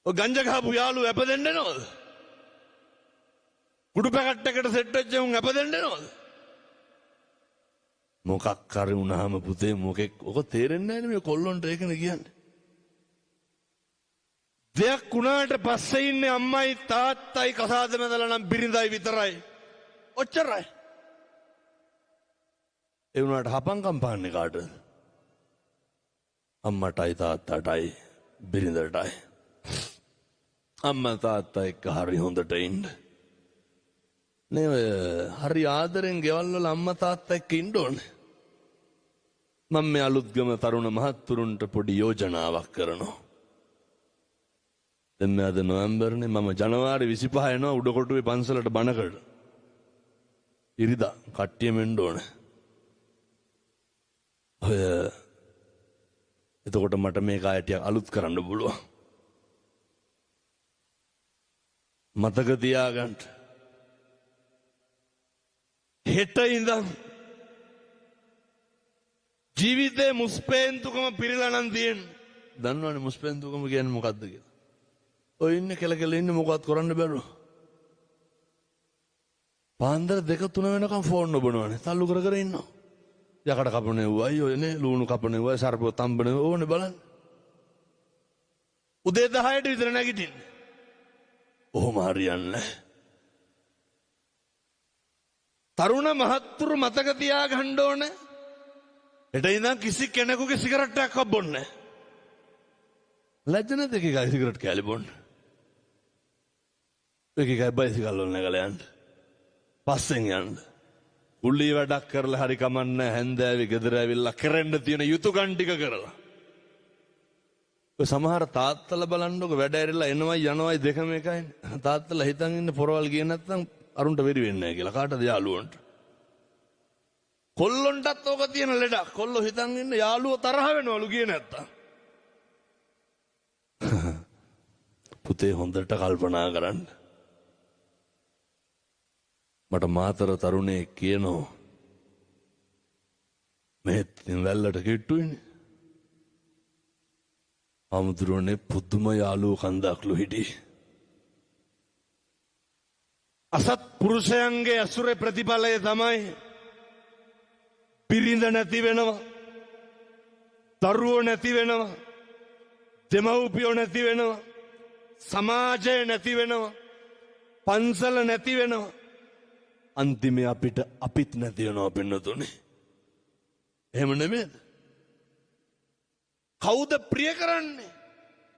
ඔය ගංජා ගහපු යාළුවෝ ඇපදෙන්න එනවද? කුඩු පැකට් එකට සෙට් වෙච්ච උන් ඇපදෙන්න එනවද? මොකක් හරි වුණාම පුතේ මොකෙක් ඔක තේරෙන්නේ නැහැ නේ මේ කොල්ලොන්ට ඒකනේ කියන්නේ. දෙයක් වුණාට පස්සේ ඉන්නේ අම්මයි තාත්තයි කසාද මැදලා නම් බිරිඳයි විතරයි. ඔච්චරයි. ඒ වුණාට හපංකම් පාන්නේ කාටද? අම්මටයි තාත්තටයි බිරිඳටයි. අම්මා තාත්තා එක්ක හරි හොඳට ඉන්න. නේ ඔය හරි ආදරෙන් ගෙවල් වල අම්මා තාත්තා එක්ක ඉන්න ඕනේ. මම මේ අලුත්ගම තරුණ මහත්තුරුන්ට පොඩි යෝජනාවක් කරනවා. දැන් මේ අද නොවැම්බර්නේ මම ජනවාරි 25 එනවා උඩකොටුවේ පන්සලට බණකට. ඉරිදා කට්ටියම එන්න ඕනේ. ඔය එතකොට මට මේක ආයෙත් අලුත් කරන්න පුළුවන්. මතක තියාගන්න. හෙට ඉඳන් ජීවිතේ මුස්පේන්තුකම පිරিলা නම් තියෙන්නේ. දන්නවනේ මුස්පේන්තුකම කියන්නේ මොකද්ද කියලා. ඔය ඉන්නේ කෙල ඉන්නේ මොකවත් කරන්න බැරුව. පාන්දර 2-3 වෙනකම් ෆෝන් නොබනවනේ. තල්ලු කර කර ඉන්නවා. යකඩ කපනේ වයි ඔයනේ ලුණු කපනේ වයි සර්පෝ තම්බනේ ඕනේ බලන්න. උදේ 10ට විතර නැගිටින්නේ. ඔහොම හරියන්නේ. තරුණ මහත්තුරු මතක තියාගන්න ඕනේ. එට ඉඳන් කිසි කෙනෙකුගේ සිගරට් එකක් බොන්නේ නැහැ. ලැජ්ජ නැද්ද එකයි සිගරට් කෑලි බොන්න? එකයි බයිසිකල් වල නැගලා යන්න. පස්සෙන් යන්න. උල්ලි වැඩක් කරලා හරි කමන්නේ හැන්දෑවි ගෙදර ඇවිල්ලා කරන්න තියෙන යුතුයකම් ටික කරලා. ඔය සමහර තාත්තලා බලන්නකො වැඩ ඇරිලා එනවයි යනවයි දෙකම එකයිනේ. තාත්තලා හිතන් ඉන්න පොරවල් ගියේ නැත්නම් අරුන්ට වෙරි වෙන්නේ නැහැ කියලා. කාටද යාළුවන්ට? කොල්ලොන්ටත් ඕක තියෙන ලෙඩක්. කොල්ලෝ හිතන් ඉන්න යාළුවෝ තරහ වෙනවලු ගියේ නැත්තම්. පුතේ හොඳට කල්පනා කරන්න. මට මාතර තරුණේ කියනෝ මෙහෙත් වැල්ලට කිට්ටුයිනේ. අමුදුරනේ පුදුම යාළුවෝ කන්දක්ලු හිටි. අසත් පුරුෂයන්ගේ අසුරේ ප්‍රතිඵලය තමයි පිරිඳ නැති වෙනවා. දරුවෝ නැති වෙනවා. දෙමව්පියෝ නැති වෙනවා. සමාජය නැති වෙනවා. පන්සල නැති වෙනවා. අන්තිමේ අපිත් නැති වෙනවා පින්නතුනේ. එහෙම නෙමෙයිද? කවුද ප්‍රිය කරන්නේ?